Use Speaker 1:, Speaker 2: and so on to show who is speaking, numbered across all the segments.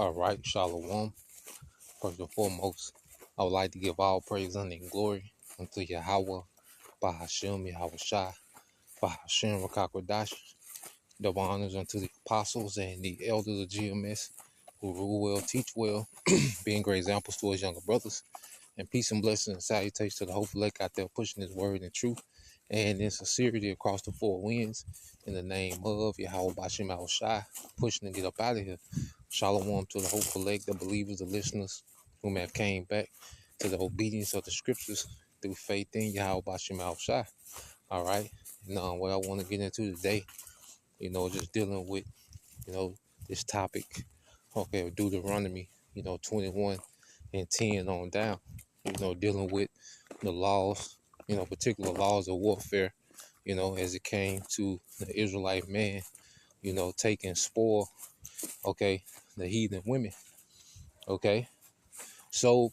Speaker 1: All right, Shalom. First and foremost, I would like to give all praise, honor, and glory unto Yahweh, Bahashem, Yahweh Shai, Bahashem, Rakakwadash. Double honors unto the apostles and the elders of GMS who rule well, teach well, being great examples to us younger brothers. And peace and blessings and salutations to the hopeful lake out there pushing his word and truth and in sincerity across the four winds. In the name of Yahweh Bashem Yahweh Shai, pushing to get up out of here. Shalom to the hopeful lake, the believers, the listeners whom have came back to the obedience of the scriptures through faith in Yahweh Bashem Yahweh Shai. All right. And what I want to get into today, just dealing with, this topic, okay, of Deuteronomy, 21 and 10 on down, dealing with the laws, particular laws of warfare, as it came to the Israelite man, taking spoil, okay, the heathen women, okay. So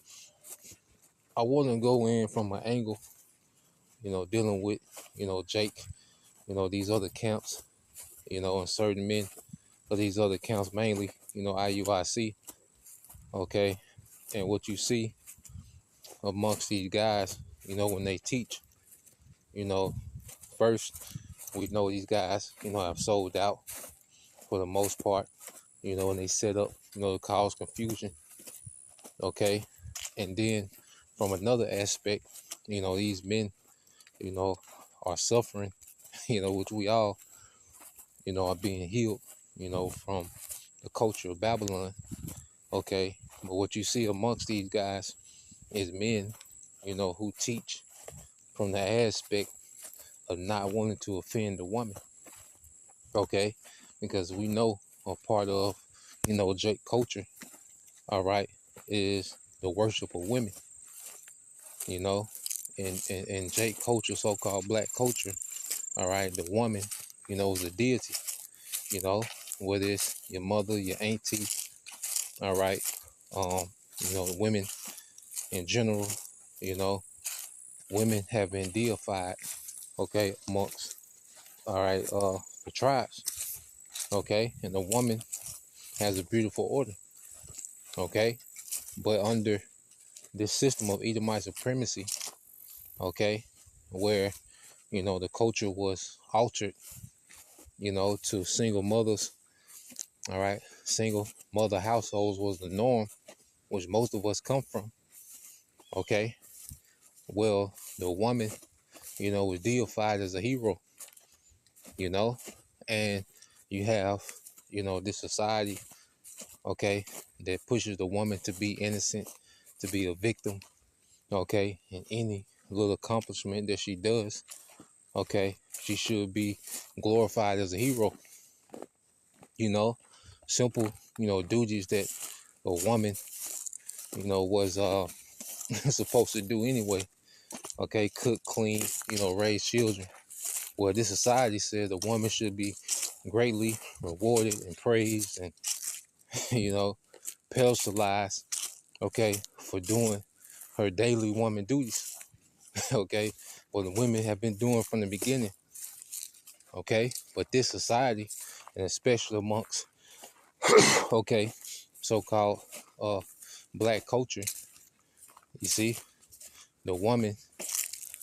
Speaker 1: I want to go in from an angle, dealing with, Jake, these other camps, and certain men of these other camps, mainly, IUIC, okay, and what you see amongst these guys, when they teach, first, we know these guys, have sold out for the most part, and they set up, to cause confusion, okay? And then from another aspect, these men, are suffering, which we all, are being healed, from the culture of Babylon, okay? But what you see amongst these guys is men, who teach from the aspect of not wanting to offend the woman, okay? Because we know a part of, Jake culture, all right, is the worship of women, and Jake culture, so-called black culture, all right, the woman, is a deity, whether it's your mother, your auntie, all right, women in general, women have been deified, okay, amongst, all right, the tribes, okay, and the woman has a beautiful order, okay, but under this system of Edomite supremacy, okay, where, the culture was altered, to single mothers, all right, single mother households was the norm, which most of us come from, okay, well, the woman, was deified as a hero, and you have, this society, okay, that pushes the woman to be innocent, to be a victim, okay, in any little accomplishment that she does, okay, she should be glorified as a hero, simple, duties that a woman, was supposed to do anyway, okay, cook, clean, raise children. Well, this society says a woman should be greatly rewarded and praised and, pedestalized, okay, for doing her daily woman duties, okay, well, the women have been doing from the beginning, okay, but this society, and especially amongst, okay, so-called black culture, you see, the woman,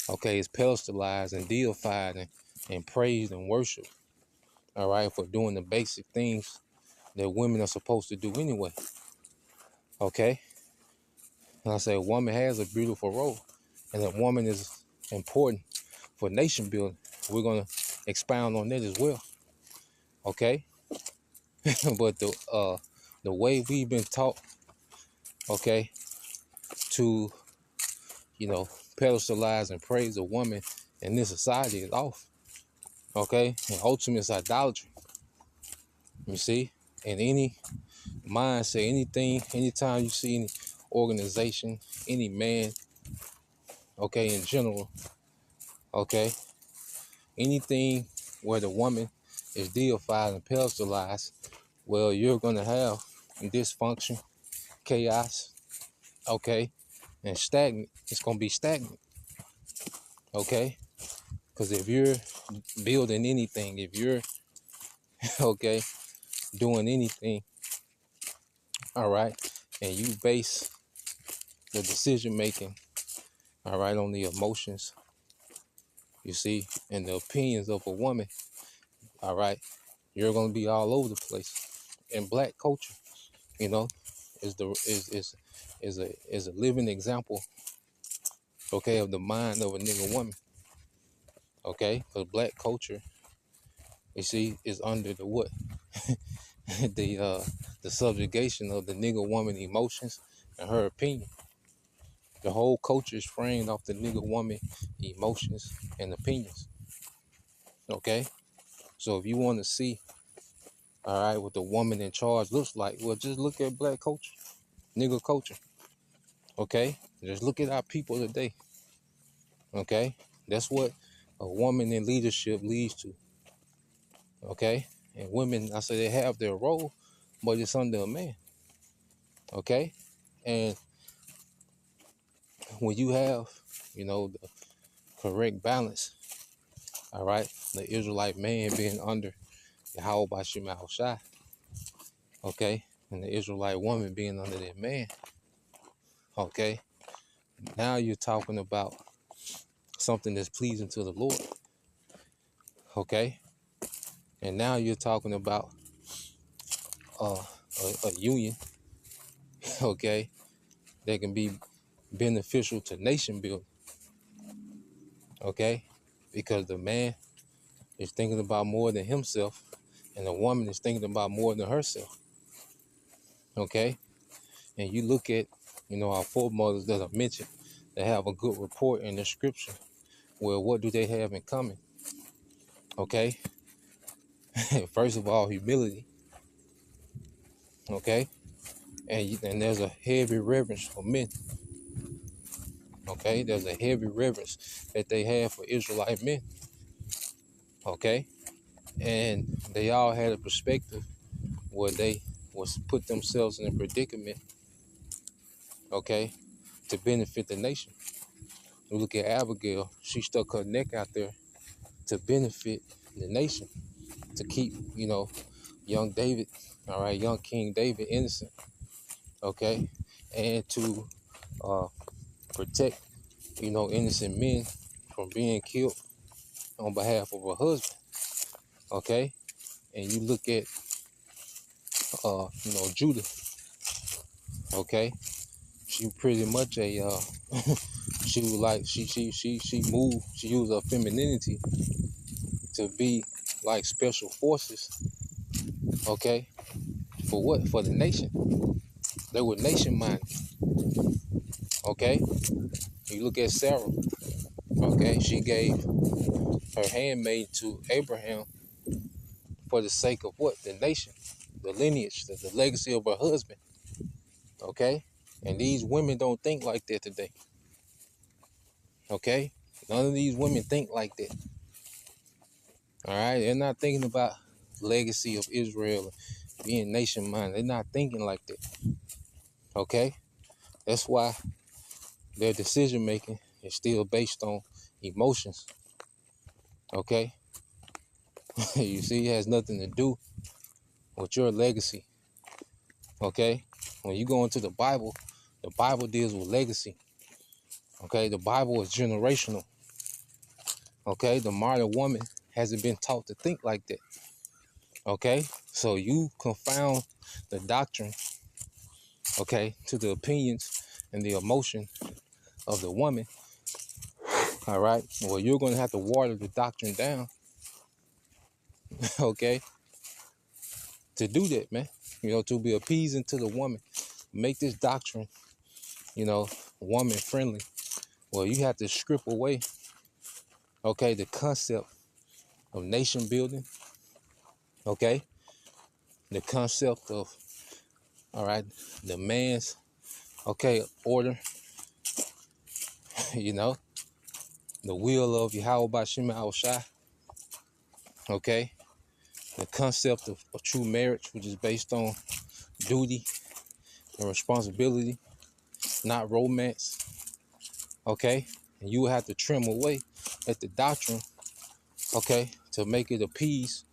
Speaker 1: okay, is pedestalized and deified and praised and worshiped, all right, for doing the basic things that women are supposed to do anyway, okay? And I say a woman has a beautiful role, and a woman is important for nation building. We're going to expound on that as well, okay? But the way we've been taught, okay, to, pedestalize and praise a woman in this society is off, okay? And ultimately it's idolatry, you see? And any mindset, anything, anytime you see any organization, any man, okay, in general, okay, anything where the woman is deified and pedestalized, well, you're going to have dysfunction, chaos, okay, and stagnant. It's going to be stagnant, okay, because if you're building anything, if you're, okay, doing anything, all right, and you base the decision making, all right, on the emotions, you see, and the opinions of a woman, all right, you're gonna be all over the place. And black culture, you know, is a living example, okay, of the mind of a nigga woman, okay, because black culture, you see, is under the what? The subjugation of the nigga woman emotions and her opinion. The whole culture is framed off the nigga woman emotions and opinions. Okay? So if you want to see, all right, what the woman in charge looks like, well, just look at black culture, nigga culture. Okay? Just look at our people today. Okay? That's what a woman in leadership leads to. Okay? And women, I say they have their role, but it's under a man. Okay? And when you have, the correct balance, all right, the Israelite man being under Yahweh Bashim Shai, okay, and the Israelite woman being under that man, okay, now you're talking about something that's pleasing to the Lord, okay, and now you're talking about uh, a union, okay, that can be beneficial to nation building, okay, because the man is thinking about more than himself, and the woman is thinking about more than herself, okay, and you look at, our foremothers that are mentioned, that have a good report in the scripture. Well, what do they have in common? Okay, first of all, humility. Okay, and there's a heavy reverence for men. Okay, there's a heavy reverence that they have for Israelite men. Okay, and they all had a perspective where they was put themselves in a predicament. Okay, to benefit the nation. We look at Abigail; she stuck her neck out there to benefit the nation, to keep, young David, all right, young King David innocent, okay, and to protect, innocent men from being killed on behalf of her husband, okay. And you look at, Judah, okay. She pretty much she was like she moved. She used her femininity to be like special forces, okay. For what? For the nation. They were nation minded, okay. You look at Sarah, okay. She gave her handmaid to Abraham for the sake of what? The nation, the lineage, the legacy of her husband, okay. And these women don't think like that today, okay. None of these women think like that, all right. They're not thinking about legacy of Israel, being nation minded. They're not thinking like that, okay. That's why their decision making is still based on emotions, okay. You see, it has nothing to do with your legacy, okay. When you go into the Bible deals with legacy, okay. The Bible is generational, okay. The modern woman hasn't been taught to think like that, okay. So you confound the doctrine, okay, to the opinions and the emotion of the woman, all right. Well, you're going to have to water the doctrine down, okay, to do that, man. To be appeasing to the woman, make this doctrine, woman friendly. Well, you have to strip away, okay, the concept of nation building, okay, the concept of, all right, the man's, okay, order, you know, the will of Yahweh Bashim Shai, okay, the concept of a true marriage, which is based on duty and responsibility, not romance, okay, and you will have to trim away at the doctrine, okay, to make it appease,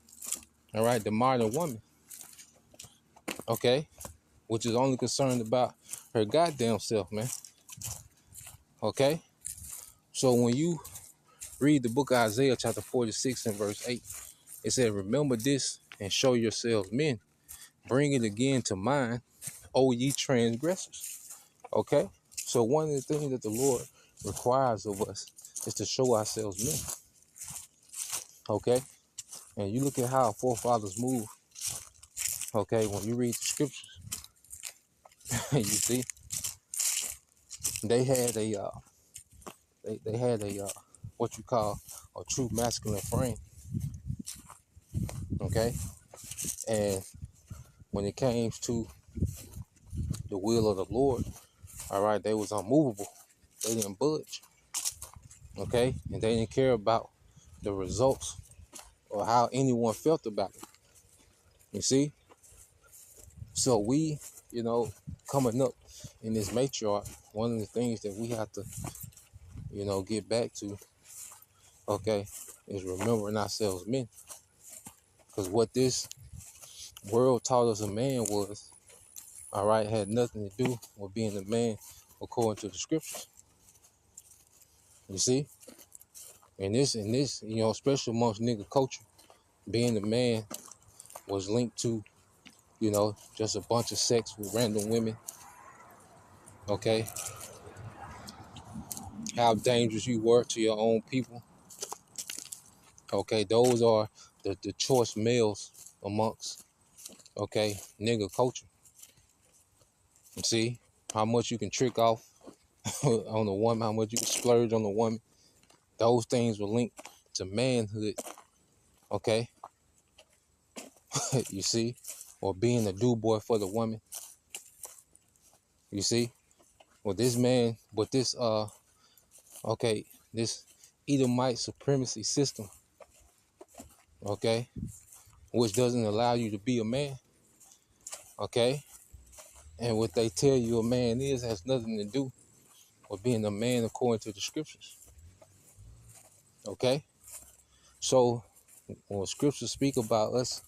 Speaker 1: all right, the modern woman, okay, which is only concerned about her goddamn self, man. Okay? So when you read the book of Isaiah chapter 46 and verse 8, it said, remember this and show yourselves men. Bring it again to mind, O ye transgressors. Okay? So one of the things that the Lord requires of us is to show ourselves men. Okay? And you look at how our forefathers moved. Okay? When you read the scriptures, you see, they had a what you call a true masculine frame. Okay? And when it came to the will of the Lord, all right, they was unmovable. They didn't budge. Okay? And they didn't care about the results or how anyone felt about it. You see? So we, coming up in this matriarch, one of the things that we have to, get back to, okay, is remembering ourselves men. Because what this world taught us a man was, all right, had nothing to do with being a man according to the scriptures. You see? And this, especially amongst nigga culture, being a man was linked to, just a bunch of sex with random women. Okay? How dangerous you were to your own people. Okay? Those are the choice males amongst, okay, nigga culture. You see? How much you can trick off on a woman, how much you can splurge on a woman. Those things were linked to manhood. Okay? You see? Or being a do-boy for the woman. You see? Well, this man, but this this Edomite supremacy system, okay, which doesn't allow you to be a man, okay, and what they tell you a man is has nothing to do with being a man according to the scriptures, okay. So when scriptures speak about us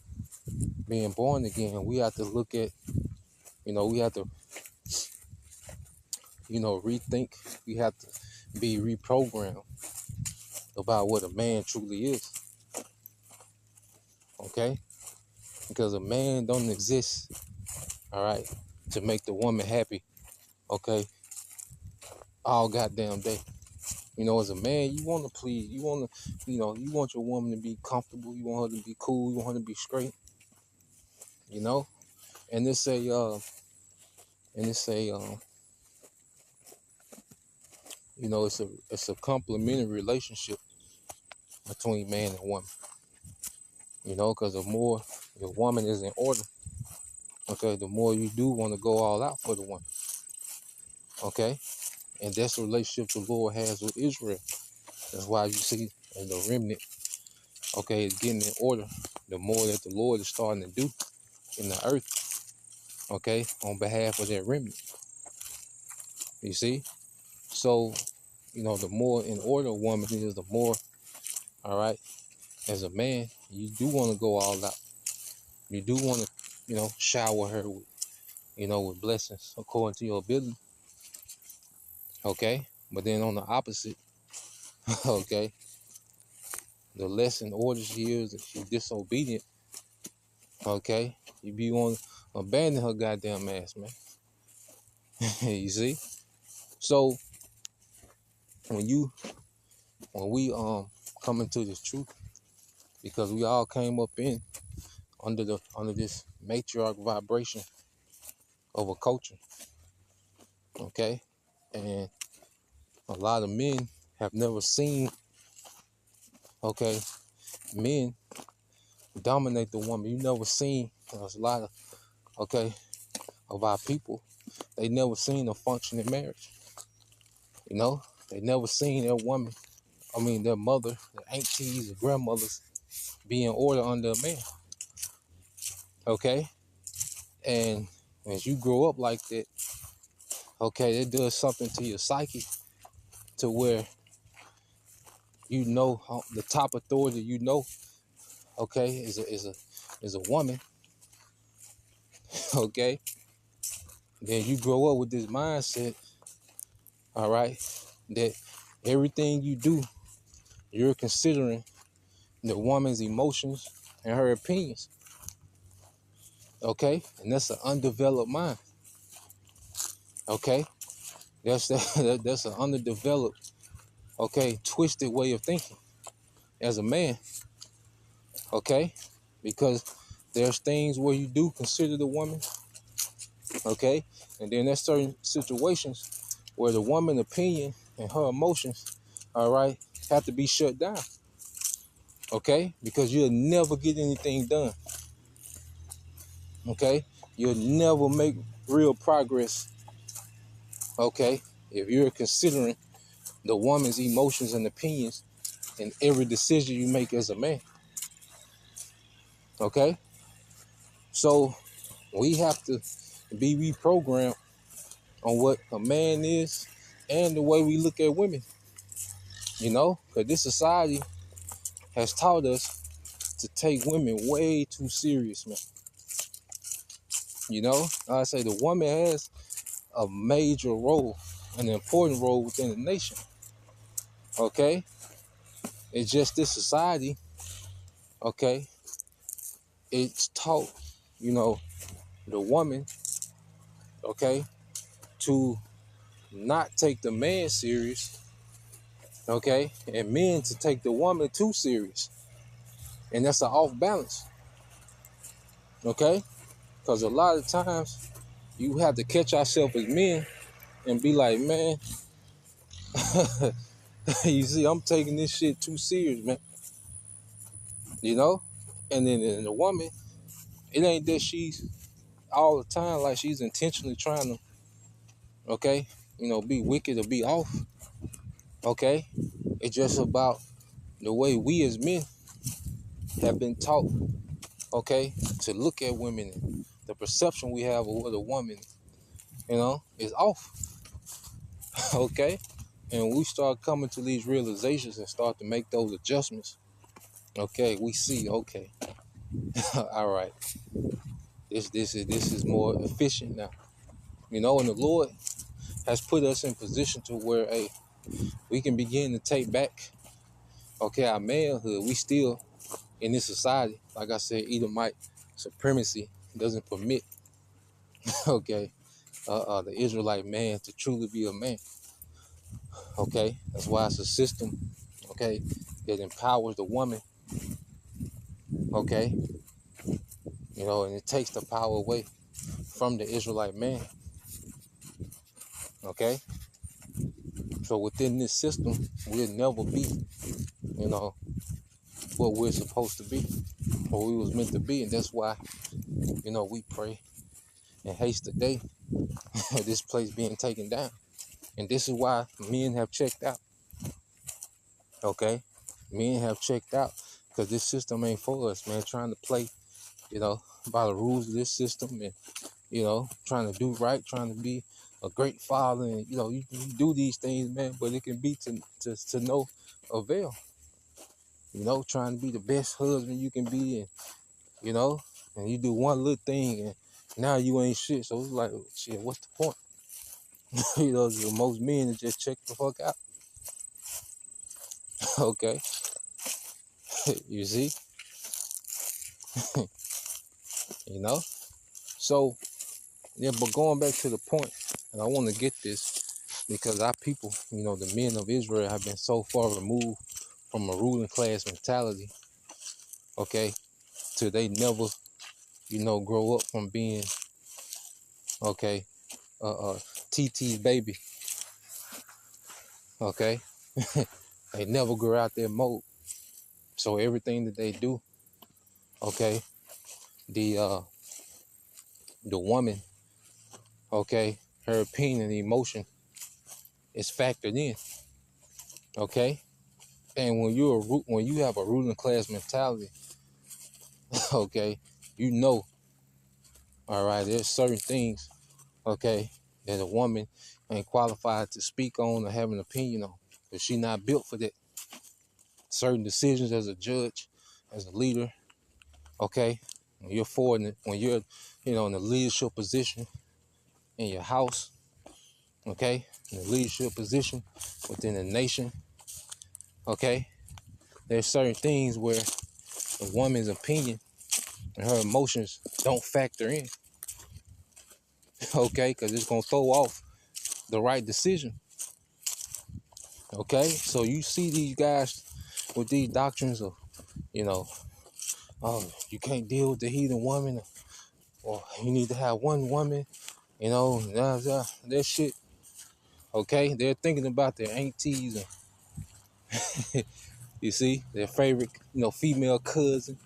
Speaker 1: being born again, we have to look at, we have to, rethink. We have to be reprogrammed about what a man truly is, okay, because a man don't exist, all right, to make the woman happy, okay, all goddamn day. As a man, you want to please, you want to, you want your woman to be comfortable, you want her to be cool, you want her to be straight, and it's a, it's a complementary relationship between man and woman, because the more the woman is in order, okay, the more you do want to go all out for the woman, okay, and that's the relationship the Lord has with Israel. That's why you see in the remnant, okay, it's getting in order. The more that the Lord is starting to do in the earth, okay, on behalf of that remnant. You see? So, the more in order a woman is, the more, all right, as a man, you do want to go all out. You do want to, shower her with, with blessings according to your ability. Okay? But then on the opposite, okay, the less in order she is, if she's disobedient, okay, you be want to abandon her goddamn ass, man. You see? So when we come into this truth, because we all came up in under this matriarch vibration of a culture, okay, and a lot of men have never seen, okay, men dominate the woman. You never seen, there's a lot of, okay, of our people, they never seen a functioning marriage. They never seen their woman, their mother, their aunties, their grandmothers be in order under a man. Okay? And as you grow up like that, okay, it does something to your psyche to where the top authority okay, is a woman, okay? then you grow up with this mindset, all right, that everything you do, you're considering the woman's emotions and her opinions, okay? And that's an undeveloped mind, okay? That's an underdeveloped, okay, twisted way of thinking as a man, okay? Because there's things where you do consider the woman, okay? And then there's certain situations where the woman's opinion and her emotions, all right, have to be shut down, okay? Because you'll never get anything done, okay? You'll never make real progress, okay? If you're considering the woman's emotions and opinions in every decision you make as a man, okay? So we have to be reprogrammed on what a man is and the way we look at women, you know? Because this society has taught us to take women way too serious, man. You know, I say the woman has a major role, an important role within the nation. Okay, it's just this society. Okay, it's taught, you know, the woman. Okay, to not take the man serious. Okay, and men to take the woman too serious, and that's an off balance. Okay, because a lot of times you have to catch ourselves as men and be like, man, you see, I'm taking this shit too serious, man. You know? And then the woman, it ain't that she's all the time like she's intentionally trying to, okay, you know, be wicked or be off. Okay? It's just about the way we as men have been taught, okay, to look at women and the perception we have of what a woman, you know, is off. Okay? And we start coming to these realizations and start to make those adjustments. Okay, we see, okay, all right, this is more efficient now. You know, and the Lord has put us in position to where, hey, we can begin to take back, okay, our manhood. We still in this society, like I said, Edomite supremacy doesn't permit, okay, the Israelite man to truly be a man. Okay, that's why it's a system, okay, that empowers the woman. Okay, you know, and it takes the power away from the Israelite man. Okay, so within this system, we'll never be, you know, what we're supposed to be, what we was meant to be, and that's why, you know, we pray and haste the day this place being taken down. And this is why men have checked out. Okay, men have checked out because this system ain't for us, man. Trying to play, you know, by the rules of this system, and you know, trying to do right, trying to be a great father, and you know, you do these things, man, but it can be to no avail. You know, trying to be the best husband you can be, and you know, and you do one little thing, and now you ain't shit. So it's like, shit, what's the point? You know, most men just check the fuck out. Okay, you see, you know. So yeah, but going back to the point, and I want to get this because our people, you know, the men of Israel have been so far removed from a ruling class mentality. Okay, till they never, you know, grow up from being, okay, TT's baby. Okay, they never grow out their mode. So everything that they do, okay, the uh the woman, okay, her opinion and emotion is factored in, okay. And when you have a ruling class mentality, okay, you know, all right, there's certain things, okay, that a woman ain't qualified to speak on or have an opinion on, because she not built for that. Certain decisions as a judge, as a leader, okay, when you're, you know, in a leadership position, in your house, okay, in a leadership position within the nation, okay, there's certain things where a woman's opinion and her emotions don't factor in, okay, because it's going to throw off the right decision, okay? So you see these guys with these doctrines of, you know, oh, you can't deal with the heathen woman, or you need to have one woman, you know, that shit, okay? They're thinking about their aunties and, you see, their favorite, you know, female cousin,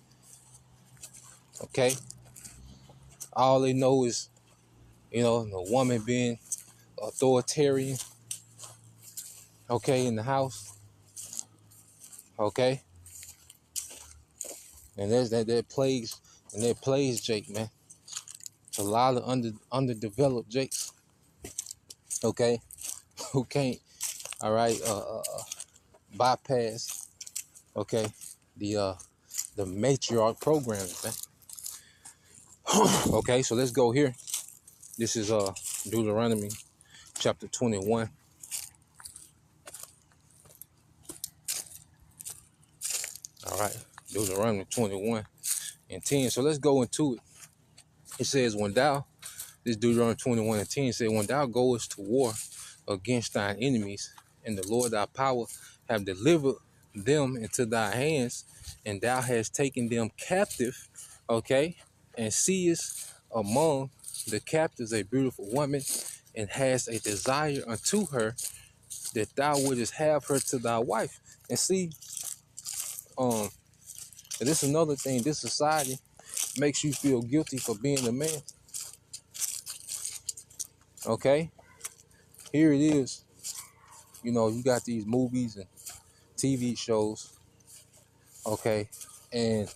Speaker 1: okay? All they know is, you know, the woman being authoritarian, okay, in the house, okay? And there's that plays Jake, man. A lot of underdeveloped Jakes, okay, who can't, all right, bypass, okay, the matriarch programming, man. Okay, so let's go here. This is Deuteronomy chapter 21. All right, Deuteronomy 21 and 10. So let's go into it. It says, this Deuteronomy 21 and 10 says, when thou goest to war against thine enemies, and the Lord thy power have delivered them into thy hands, and thou hast taken them captive, okay, and seest among the captives a beautiful woman, and hast a desire unto her, that thou wouldest have her to thy wife. And see, this is another thing. This society makes you feel guilty for being a man. Okay, here it is. You know, you got these movies and TV shows. Okay, and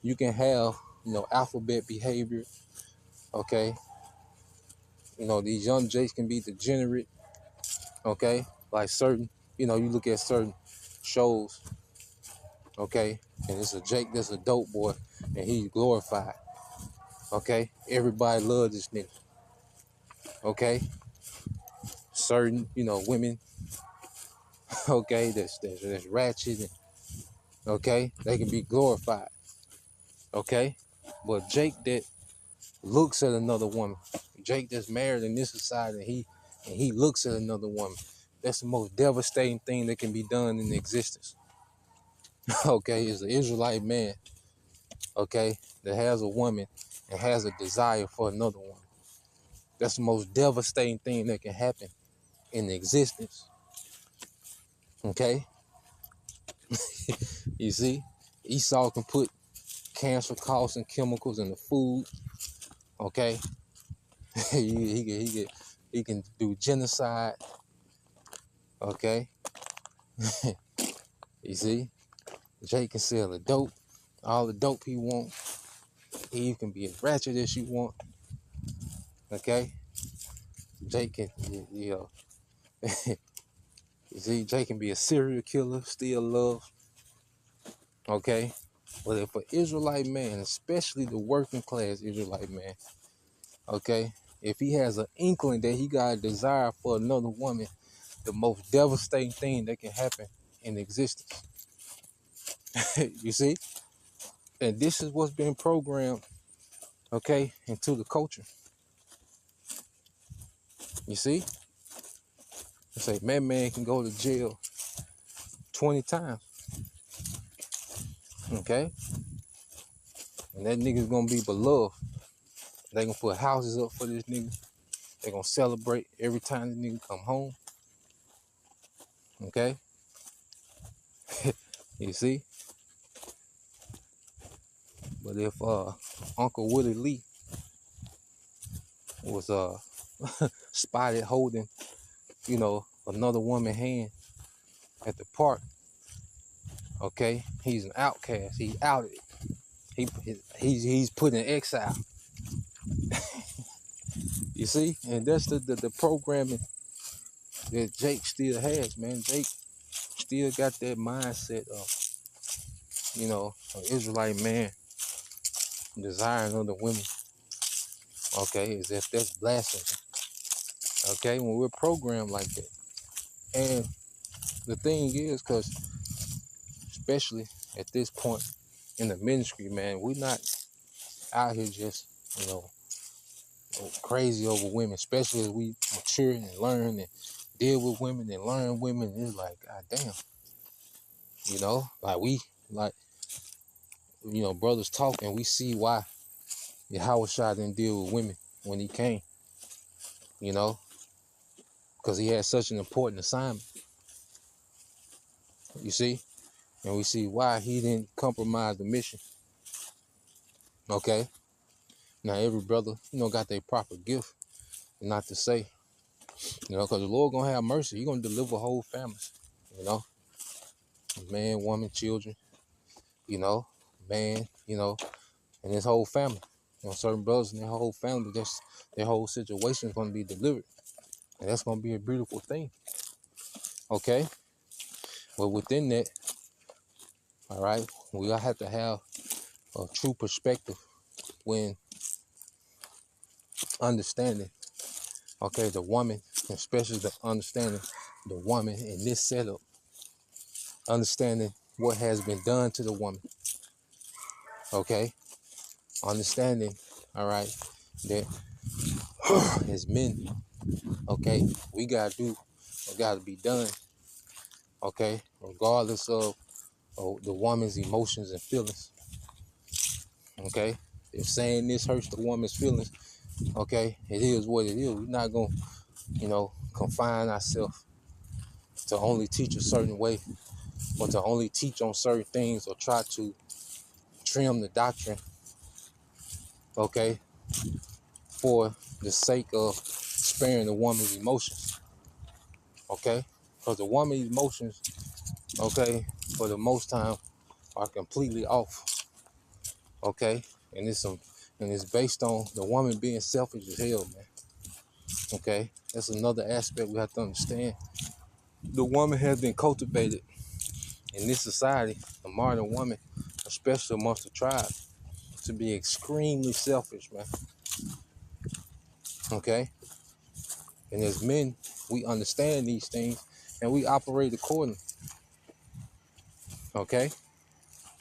Speaker 1: you can have, you know, alphabet behavior. Okay, you know, these young Jakes can be degenerate. Okay, like certain, you know, you look at certain shows. Okay, and it's a Jake that's a dope boy, and he's glorified. Okay, everybody loves this nigga. Okay, certain, you know, women. Okay, that's ratchet. And, okay, they can be glorified. Okay, but Jake that looks at another woman, Jake that's married in this society, and he looks at another woman. That's the most devastating thing that can be done in existence. Okay, is an Israelite man, okay, that has a woman and has a desire for another woman. That's the most devastating thing that can happen in existence. Okay, you see, Esau can put cancer causing chemicals in the food. Okay, he can do genocide. Okay, you see, Jake can sell the dope, all the dope he want. Eve can be as ratchet as you want. Okay, Jake can, you know, you see, Jake can be a serial killer, still love. Okay, but if an Israelite man, especially the working class Israelite man, okay, if he has an inkling that he got a desire for another woman, the most devastating thing that can happen in existence. You see? And this is what's been programmed, okay, into the culture. You see? They say, man can go to jail 20 times. Okay? And that nigga's gonna be beloved. They gonna put houses up for this nigga. They gonna celebrate every time the nigga come home. Okay? You see? But if Uncle Willie Lee was spotted holding, you know, another woman's hand at the park, okay, he's an outcast. He's outed. He's put in exile. You see? And that's the programming that Jake still has, man. Jake still got that mindset of, you know, an Israelite man desiring other women. Okay, as if that's blasphemy. Okay, when we're programmed like that. And the thing is, because especially at this point in the ministry, man, we're not out here just, you know, crazy over women, especially as we mature and learn and deal with women and learn women. It's like, God damn, you know, like like, brothers talk and we see why Yahweh Shah didn't deal with women when he came, you know, because he had such an important assignment, you see, and we see why he didn't compromise the mission, okay? Now, every brother, got their proper gift, not to say, because the Lord gonna have mercy. He gonna deliver whole families, you know, man, woman, children, you know, man, and his whole family. Certain brothers and their whole family, their whole situation is gonna be delivered, and that's gonna be a beautiful thing, okay? But within that, all right, we all have to have a true perspective when understanding, okay, the woman, especially the understanding the woman in this setup, understanding what has been done to the woman, okay, understanding, all right, that as men, okay, we gotta do what gotta be done, okay, regardless of the woman's emotions and feelings, okay. If saying this hurts the woman's feelings, okay, it is what it is. We're not gonna, confine ourselves to only teach a certain way, or to only teach on certain things, or try to trim the doctrine, okay, for the sake of sparing the woman's emotions, okay? Because the woman's emotions, okay, for the most time are completely off, okay? And it's based on the woman being selfish as hell, man. Okay? That's another aspect we have to understand. The woman has been cultivated in this society, the modern woman, especially amongst the tribe, to be extremely selfish, man. Okay? And as men, we understand these things and we operate accordingly. Okay?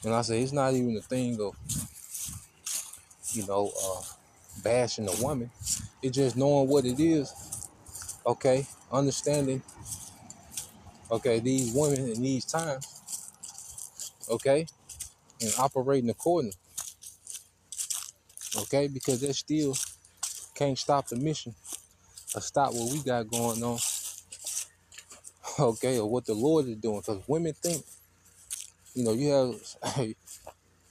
Speaker 1: And I say it's not even a thing of, bashing a woman. It's just knowing what it is, okay? Understanding, okay, these women in these times, okay? And operating accordingly, okay? Because that still can't stop the mission or stop what we got going on, okay? Or what the Lord is doing. Because women think, you have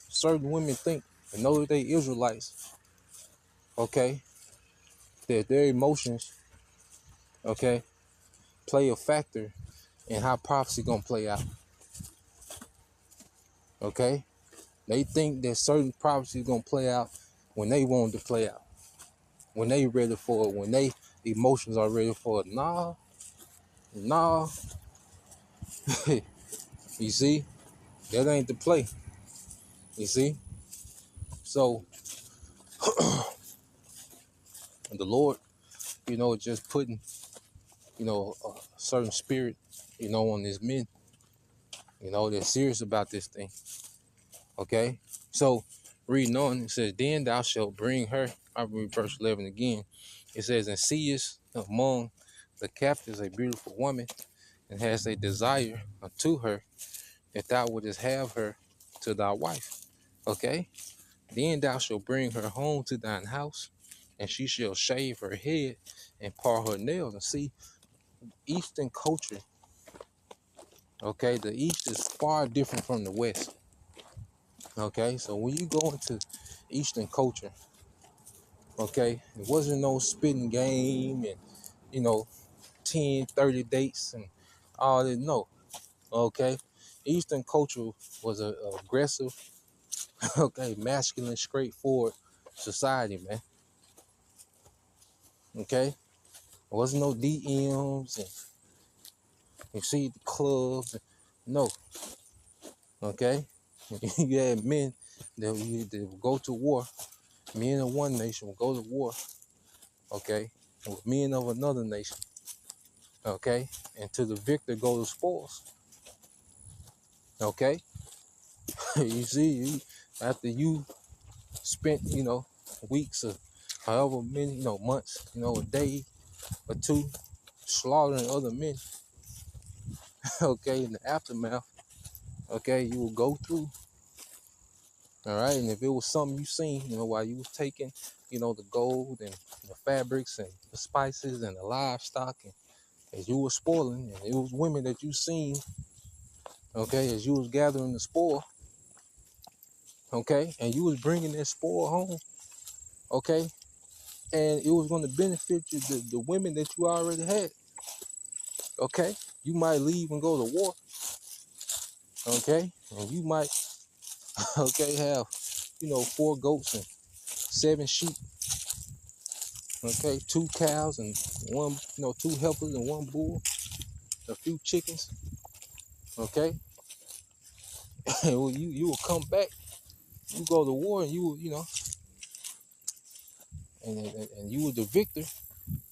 Speaker 1: certain women think and know that they Israelites, okay? That their emotions, okay, play a factor in how prophecy gonna play out, okay? They think that certain prophecy is gonna play out when they want it to play out, when they ready for it, when they emotions are ready for it. Nah, you see, that ain't the play. You see, so the Lord, just putting, a certain spirit, on these men, they're serious about this thing. Okay, so reading on, it says, "Then thou shalt bring her." I read verse 11 again. It says, "And seest among the captives a beautiful woman, and has a desire unto her, that thou wouldest have her to thy wife. Okay? Then thou shalt bring her home to thine house, and she shall shave her head and part her nails." And see, Eastern culture, okay, the East is far different from the West. Okay, so when you go into Eastern culture, okay, it wasn't no spitting game and, you know, 10, 30 dates and all that. No, okay. Eastern culture was a aggressive, okay, masculine, straightforward society, man. Okay, there wasn't no DMs and you see the clubs. No, okay. You had men that would go to war. Men of one nation would go to war. Okay, with men of another nation. Okay, and to the victor go the spoils. Okay, you see, after you spent, weeks or however many, months, a day or two slaughtering other men, okay, in the aftermath, okay, you will go through, all right, and if it was something you seen, while you was taking, the gold and the fabrics and the spices and the livestock, and as you were spoiling, and it was women that you seen, okay, as you was gathering the spoil, okay, and you was bringing that spoil home, okay, and it was going to benefit you, the women that you already had, okay, you might leave and go to war, okay, and you might, okay, have, 4 goats and 7 sheep, okay, 2 cows and 1, 2 heifers and 1 bull, a few chickens, okay, and when you will come back, you go to war, and you will, and you were the victor,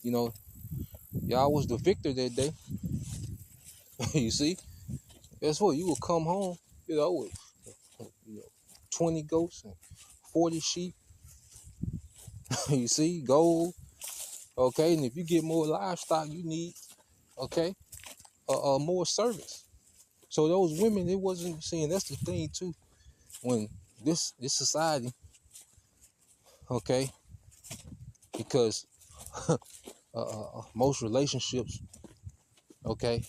Speaker 1: y'all was the victor that day. You see, guess what? You will come home, with 20 goats and 40 sheep. You see, gold. Okay, and if you get more livestock, you need, okay, more servants. So those women, it wasn't saying, that's the thing too. When this society, okay, because most relationships, okay,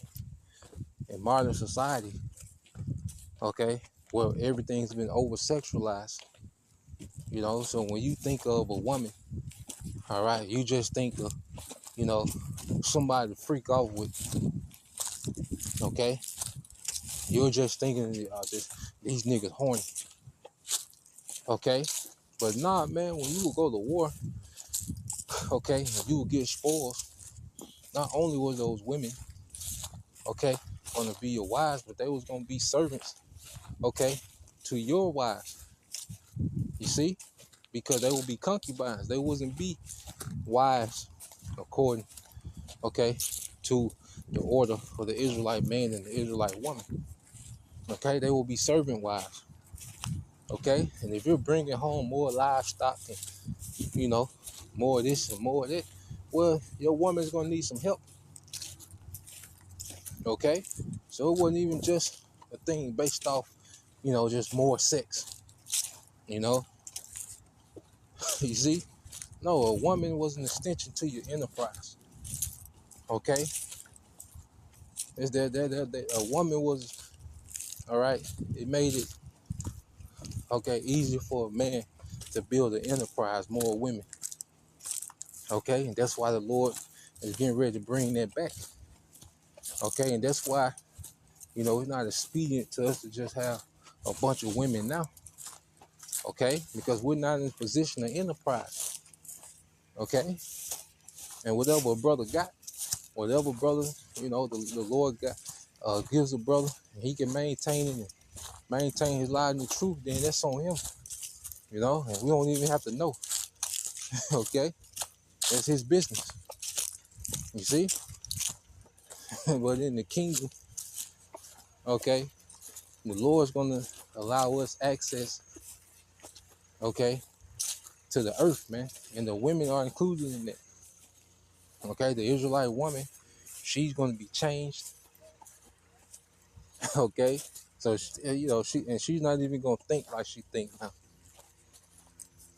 Speaker 1: in modern society, okay, well, everything's been over sexualized, so when you think of a woman, all right, you just think of, somebody to freak off with, okay, you're just thinking these niggas horny, okay, but nah, man, when you would go to war, okay, you would get spoils. Not only was those women, okay, gonna be your wives, but they was gonna be servants, okay, to your wives. You see, because they would be concubines. They wasn't be wives according, okay, to the order for the Israelite man and the Israelite woman. Okay, they will be servant wives. Okay, and if you're bringing home more livestock and more of this and more of that, well, your woman's gonna need some help. Okay, so it wasn't even just a thing based off, just more sex. You know, you see, no, a woman was an extension to your enterprise. Okay, is that a woman was, all right. It made it, okay, easier for a man to build an enterprise, more women. Okay, and that's why the Lord is getting ready to bring that back. Okay, and that's why, it's not expedient to us to just have a bunch of women now. Okay, because we're not in a position of enterprise. Okay, and whatever a brother got, whatever brother, the Lord got, gives a brother, and he can maintain it and maintain his life in the truth, then that's on him. And we don't even have to know. Okay, that's his business. You see, but in the kingdom, okay, the Lord's gonna allow us access, okay, to the earth, man, and the women are included in that. Okay, the Israelite woman, she's gonna be changed. Okay, so she's not even gonna think like she think now.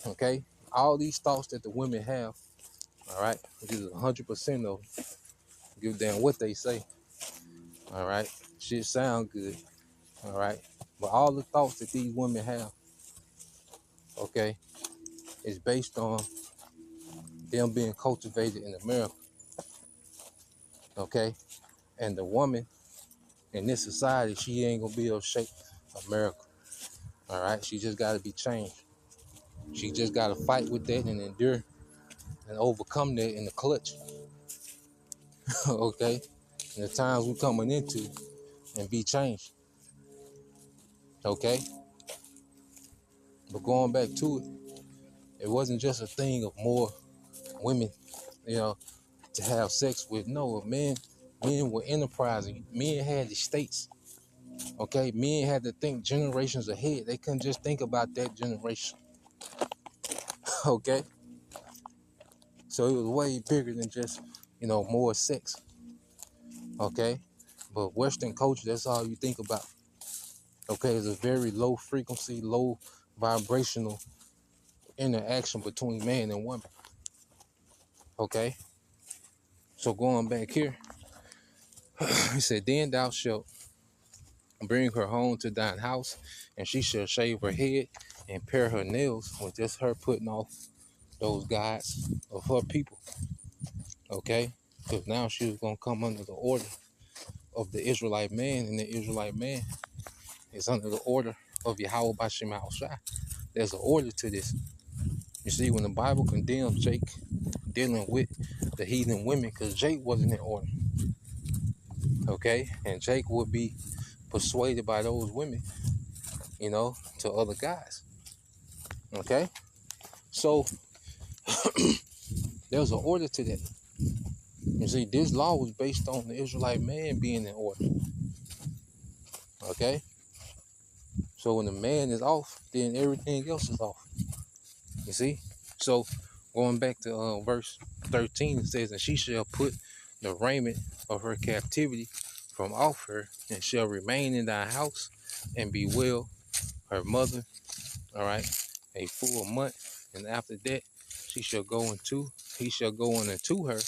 Speaker 1: Okay, all these thoughts that the women have, all right, which is 100% of them, give a damn what they say. All right, shit sound good. All right, but all the thoughts that these women have, okay, is based on them being cultivated in America. Okay, and the woman in this society, she ain't gonna be able to shake America. All right, she just got to be changed. She just got to fight with that and endure and overcome that in the clutch. Okay, and the times we're coming into and be changed. Okay, but going back to it, it wasn't just a thing of more women, to have sex with. No, men were enterprising. Men had estates. Okay, men had to think generations ahead. They couldn't just think about that generation. Okay, so it was way bigger than just, more sex. Okay, but Western culture, that's all you think about. Okay, it's a very low frequency, low vibrational interaction between man and woman. Okay, so going back here, he said, then thou shalt bring her home to thine house, and she shall shave her head and pare her nails, with just her putting off those gods of her people. Okay, because now she was going to come under the order of the Israelite man, and the Israelite man is under the order of Yahweh Bashim Shai. There's an order to this. You see, when the Bible condemns Jake dealing with the heathen women, because Jake wasn't in order. Okay, and Jake would be persuaded by those women, to other guys. Okay, so there's an order to that. You see, this law was based on the Israelite man being in order. Okay, so when the man is off, then everything else is off. You see, so going back to verse 13, it says, and she shall put the raiment of her captivity from off her, and shall remain in thy house, and bewail her mother, all right, a full month. And after that, he shall go in unto her,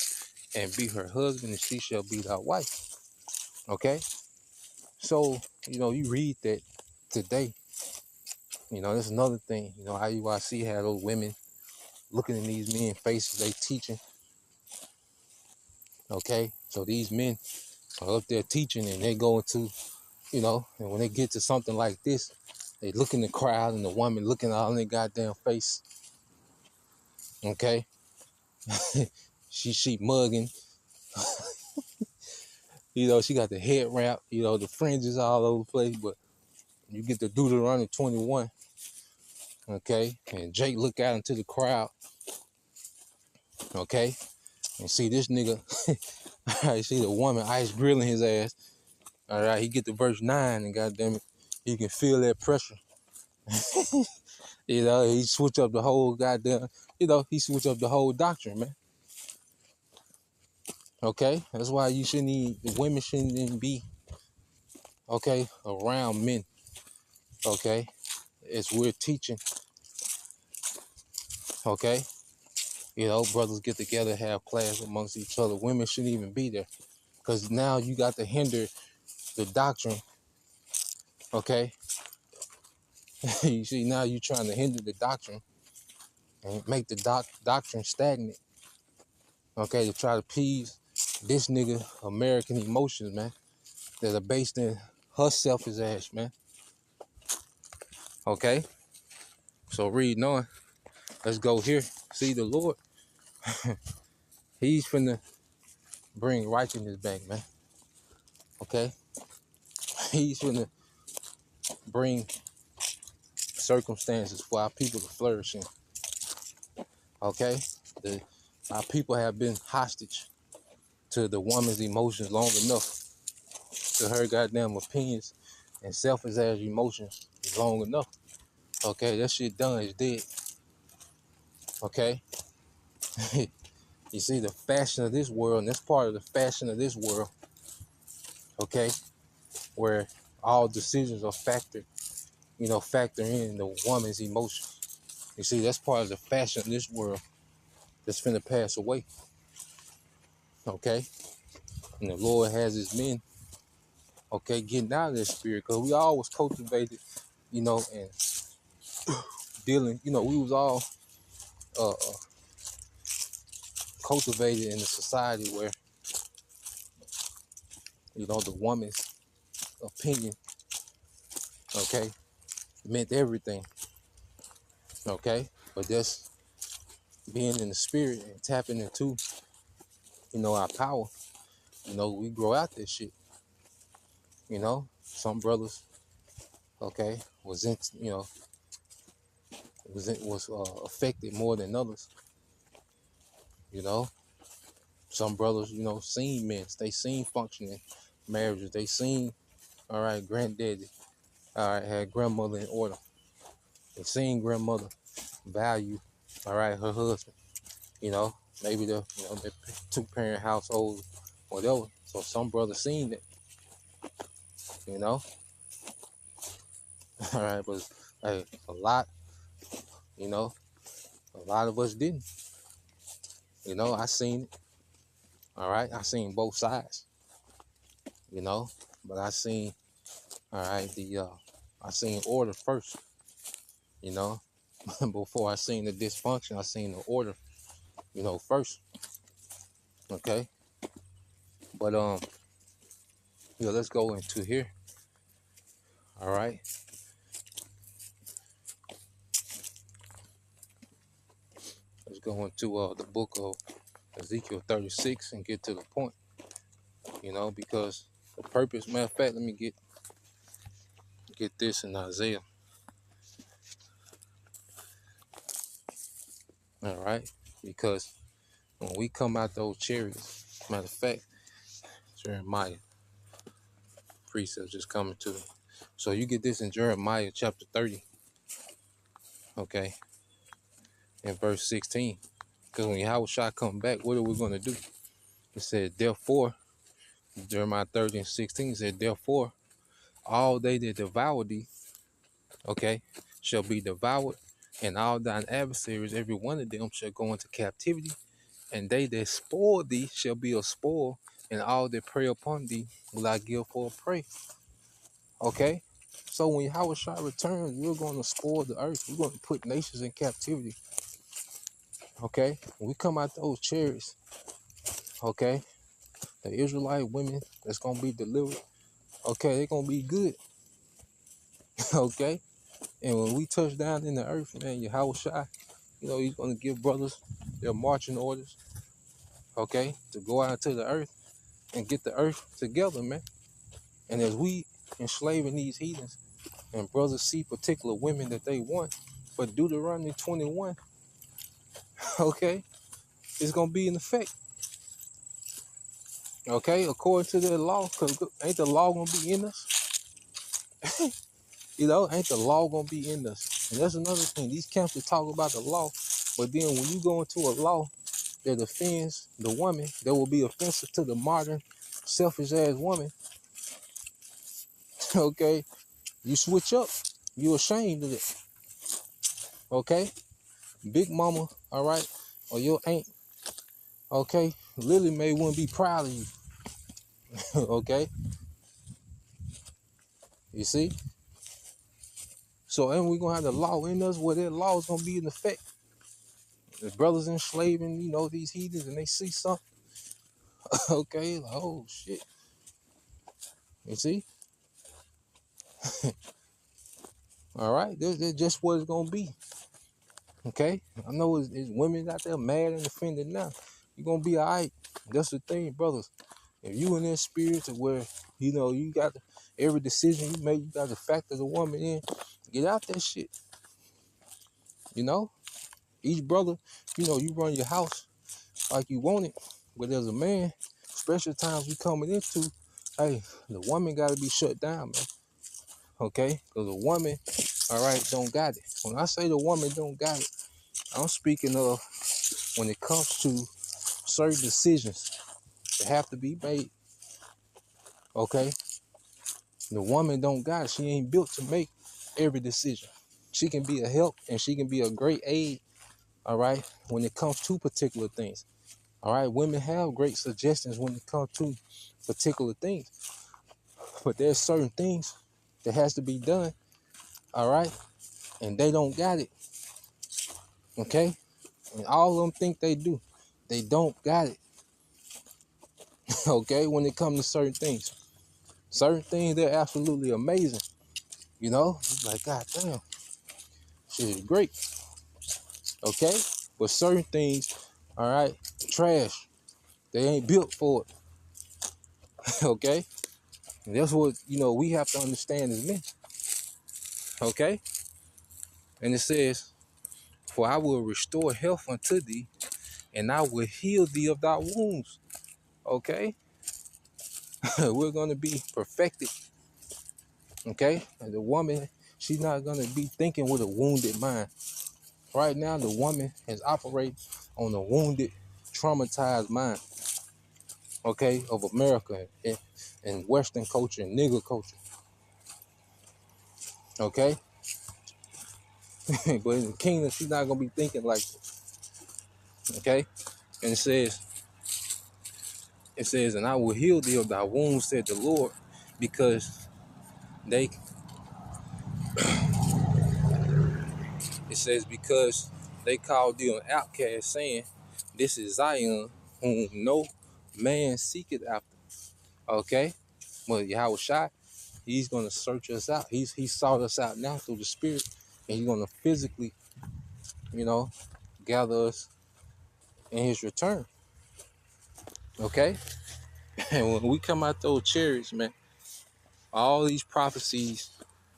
Speaker 1: and be her husband, and she shall be thy wife. Okay, so you read that today. That's another thing. IUIC had those women looking in these men's faces, they teaching. Okay, so these men are up there teaching, and they go into, and when they get to something like this, they look in the crowd, and the woman looking all in their goddamn face. Okay, she mugging. She got the head wrap. The fringes all over the place. But you get the Deuteronomy 21. Okay, and Jake look out into the crowd. Okay, and see this nigga. All right, see the woman ice grilling his ass. All right, he get to verse 9, and goddamn it, he can feel that pressure. He switch up the whole goddamn. He switch up the whole doctrine, man. Okay, that's why the women shouldn't even be, around men. Okay, as we're teaching. Okay, brothers get together, have class amongst each other. Women shouldn't even be there, because now you got to hinder the doctrine. Okay, you see, now you're trying to hinder the doctrine and make the doctrine stagnant. Okay, to try to appease this nigga American emotions, man, that are based in her selfish ass, man. Okay, so reading on, let's go here. See, the Lord, he's finna bring righteousness back, man. Okay, he's finna bring circumstances for our people to flourish in. Okay, our people have been hostage to the woman's emotions long enough, to her goddamn opinions and selfish ass emotions long enough. Okay, that shit done, is dead. Okay, you see, the fashion of this world, and that's part of the fashion of this world. Okay, where all decisions are factor in the woman's emotions. You see, that's part of the fashion of this world that's finna pass away. Okay, and the Lord has his men, getting out of this spirit, because we always cultivated, and dealing, we was all cultivated in a society where, the woman's opinion, meant everything. Okay, but that's being in the spirit and tapping into, our power. We grow out this shit. Some brothers, was in, was affected more than others. Some brothers, seen men. They seen functioning marriages. They seen, all right, granddaddy, all right, had grandmother in order. They seen grandmother value, all right, her husband. You know, maybe the 2-parent household, whatever. So some brothers seen it, you know. All right, but hey, you know, a lot of us didn't. I seen it. All right, I seen both sides. But I seen, all right, I seen order first. You know, before I seen the dysfunction, I seen the order. First. Okay, but let's go into here. All right, let's go into the book of Ezekiel 36 and get to the point. Because the purpose. Matter of fact, let me get this in Isaiah. All right, because when we come out those chariots, matter of fact, Jeremiah precept just coming to me. So you get this in Jeremiah chapter 30, okay, in verse 16. Because when Yahushua come back, what are we going to do? It said, therefore, Jeremiah 30 and 16 said, therefore, all they that devour thee, okay, shall be devoured, and all thine adversaries, every one of them, shall go into captivity, and they that spoil thee shall be a spoil, and all that prey upon thee will I give for a prey. Okay? So when Yahushua returns, we're going to spoil the earth. We're going to put nations in captivity. Okay? When we come out those chariots, okay, the Israelite women that's going to be delivered, okay, they're going to be good. Okay? And when we touch down in the earth, man, Yahushua, he's going to give brothers their marching orders, okay, to go out to the earth and get the earth together, man. And as we enslaving these heathens, and brothers see particular women that they want, but Deuteronomy 21, okay, it's going to be in effect. Okay, according to their law, because ain't the law going to be in us? Ain't the law going to be in us? And that's another thing. These camps that talk about the law, but then when you go into a law that offends the woman, that will be offensive to the modern, selfish-ass woman, okay, you switch up. You ashamed of it. Okay? Big mama, all right, or your aunt, okay, Lily Mae wouldn't be proud of you. Okay? You see? So, and we're going to have the law in us where that law is going to be in effect. The brothers enslaving, these heathens, and they see something, okay, like, oh, shit. You see? All right? That's just what it's going to be. Okay? I know it's women out there mad and offended now. You're going to be all right. That's the thing, brothers. If you in that spirit to where, you got every decision you make, you got to factor the woman in, get out that shit. Each brother, you run your house like you want it. But as a man, special times we coming into, hey, the woman got to be shut down, man. Okay? Because the woman, all right, don't got it. When I say the woman don't got it, I'm speaking of when it comes to certain decisions that have to be made. Okay? The woman don't got it. She ain't built to make every decision. She can be a help and she can be a great aid, all right, when it comes to particular things. All right, women have great suggestions when it comes to particular things. But there's certain things that has to be done, all right, and they don't got it. Okay? And all of them think they do. They don't got it. Okay, when it comes to certain things. Certain things, they're absolutely amazing. It's like, God damn, shit is great. Okay? But certain things, all right, trash. They ain't built for it. Okay? And that's what, we have to understand as men. Okay? And it says, for I will restore health unto thee, and I will heal thee of thy wounds. Okay, we're gonna be perfected. Okay, and the woman, she's not gonna be thinking with a wounded mind. Right now, the woman is operating on a wounded, traumatized mind. Okay, of America and Western culture and nigger culture. Okay, but in the kingdom, she's not gonna be thinking like this. Okay, and it says, and I will heal thee of thy wounds, said the Lord, because they, it says, because they called thee an outcast, saying, this is Zion, whom no man seeketh after. Okay, well, Yahweh Shai, he's gonna search us out. He sought us out now through the Spirit, and he's gonna physically, you know, gather us in his return. Okay, and when we come out those chariots, man, all these prophecies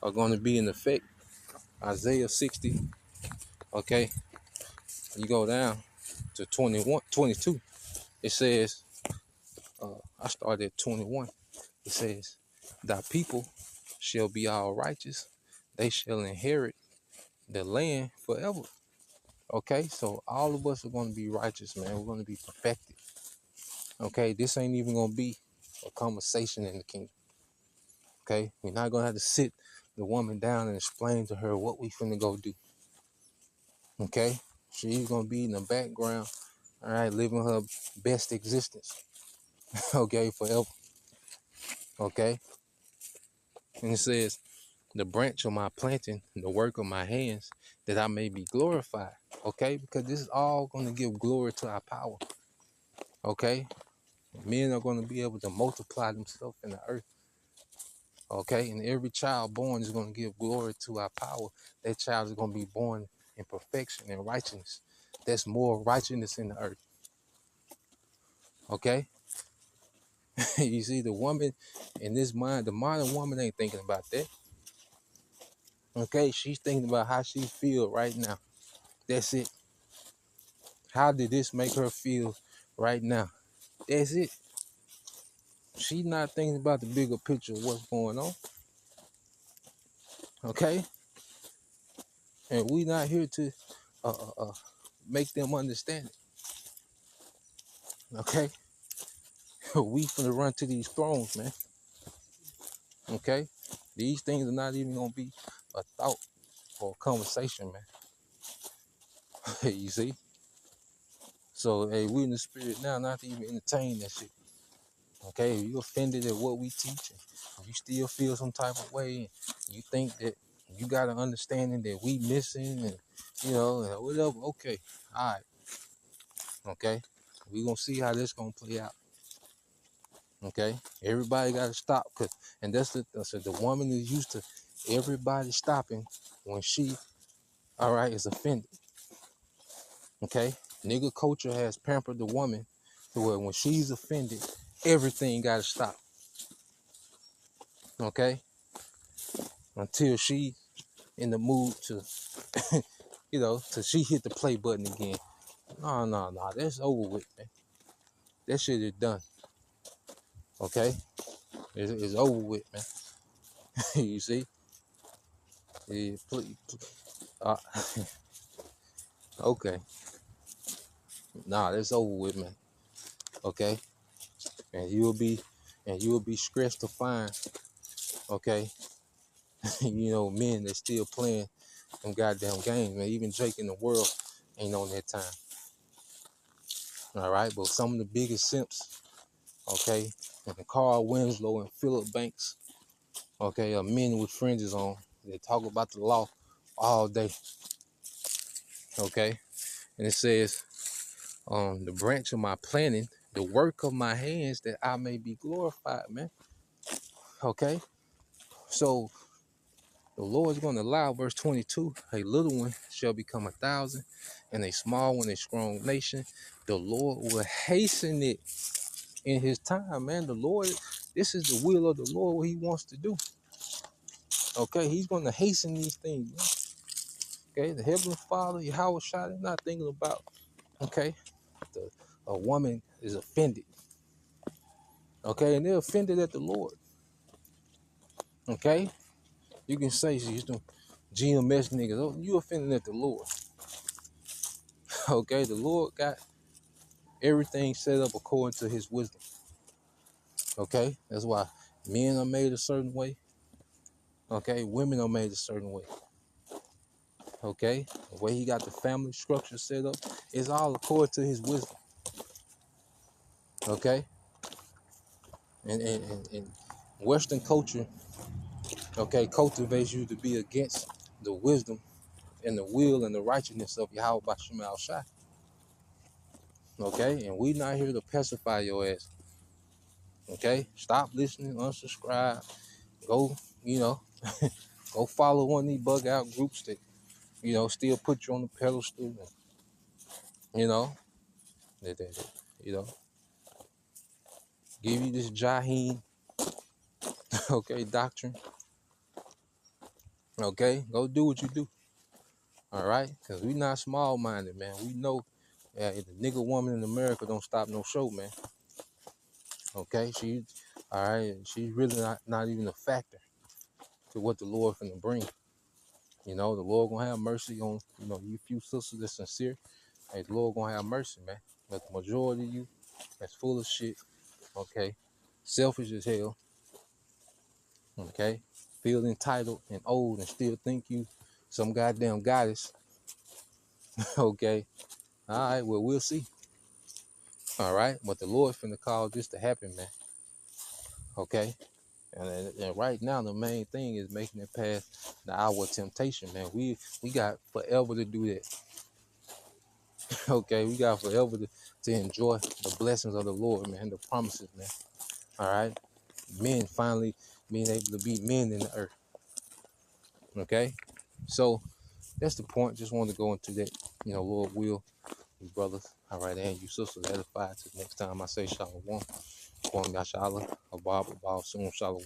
Speaker 1: are going to be in effect. Isaiah 60. Okay, you go down to 21, 22. It says, I started at 21. It says, thy people shall be all righteous. They shall inherit the land forever. Okay, so all of us are going to be righteous, man. We're going to be perfected. Okay, this ain't even going to be a conversation in the kingdom. Okay, we're not going to have to sit the woman down and explain to her what we finna go do. Okay, she's going to be in the background, all right, living her best existence. Okay, forever. Okay, and it says, the branch of my planting, the work of my hands, that I may be glorified. Okay, because this is all going to give glory to our power. Okay, men are going to be able to multiply themselves in the earth. Okay, and every child born is going to give glory to our power. That child is going to be born in perfection and righteousness. There's more righteousness in the earth. Okay, you see, the woman in this mind, the modern woman ain't thinking about that. Okay, she's thinking about how she feel right now. That's it. How did this make her feel right now? That's it. She's not thinking about the bigger picture of what's going on. Okay, and we not here to make them understand it. Okay, we finna run to these thrones, man. Okay, these things are not even gonna be a thought or a conversation, man. You see? So, hey, we in the spirit now, not to even entertain that shit. Okay, if you offended at what we teach, and you still feel some type of way, and you think that you got an understanding that we missing, and whatever. Okay, all right, okay, we gonna see how this gonna play out. Okay, everybody got to stop, and the woman is used to everybody stopping when she, all right, is offended. Okay, nigga culture has pampered the woman to where when she's offended, everything got to stop. Okay, until she in the mood to, till she hit the play button again. No, that's over with, man. That shit is done. Okay, it's over with, man. You see? Yeah, please, uh, okay, nah, that's over with, man. Okay, and you'll be stressed to find, okay, men that still playing them goddamn games, man. Even Jake in the world ain't on that time. All right, but some of the biggest simps, okay, and Carl Winslow and Philip Banks, okay, are men with fringes on. They talk about the law all day. Okay, and it says, the branch of my planting, the work of my hands, that I may be glorified, man. Okay, so the Lord is going to allow, verse 22, a little one shall become 1,000, and a small one a strong nation. The Lord will hasten it in his time, man. The Lord, this is the will of the Lord, what he wants to do. Okay, he's going to hasten these things, man. Okay, the Heavenly Father, Yahweh Shai, they're not thinking about, okay, a woman is offended. Okay, and they're offended at the Lord. Okay, you can say she's the GMS niggas. Oh, you offended at the Lord. Okay, the Lord got everything set up according to His wisdom. Okay, that's why men are made a certain way. Okay, women are made a certain way. Okay, the way He got the family structure set up is all according to His wisdom. Okay, and Western culture, okay, cultivates you to be against the wisdom and the will and the righteousness of Yahweh Bashim Al Shai. Okay, and we not here to pacify your ass. Okay, stop listening, unsubscribe, go, you know, go follow one of these bug out groups that, you know, still put you on the pedestal, and, you know, you know, give you this Jaheen, okay, doctrine. Okay, go do what you do. All right, because we not small minded, man. We know if the nigga woman in America don't stop no show, man. Okay, all right, she's really not even a factor to what the Lord finna bring. You know, the Lord gonna have mercy on, you know, you few sisters that's sincere. Hey, the Lord gonna have mercy, man. But the majority of you that's full of shit, okay, selfish as hell, okay, feel entitled and old and still think you some goddamn goddess, okay. All right, well, we'll see. All right, but the Lord finna cause this to happen, man. Okay, and right now the main thing is making it past the hour of temptation, man. We got forever to do that. Okay, we got forever to enjoy the blessings of the Lord, man, the promises, man. All right, men finally being able to be men in the earth. Okay, so that's the point. Just wanted to go into that, you know, Lord will, you brothers, all right, and you sisters, edified. Till next time I say shalom. Kwam Yashala, Abab, Abab, Soon Shalom.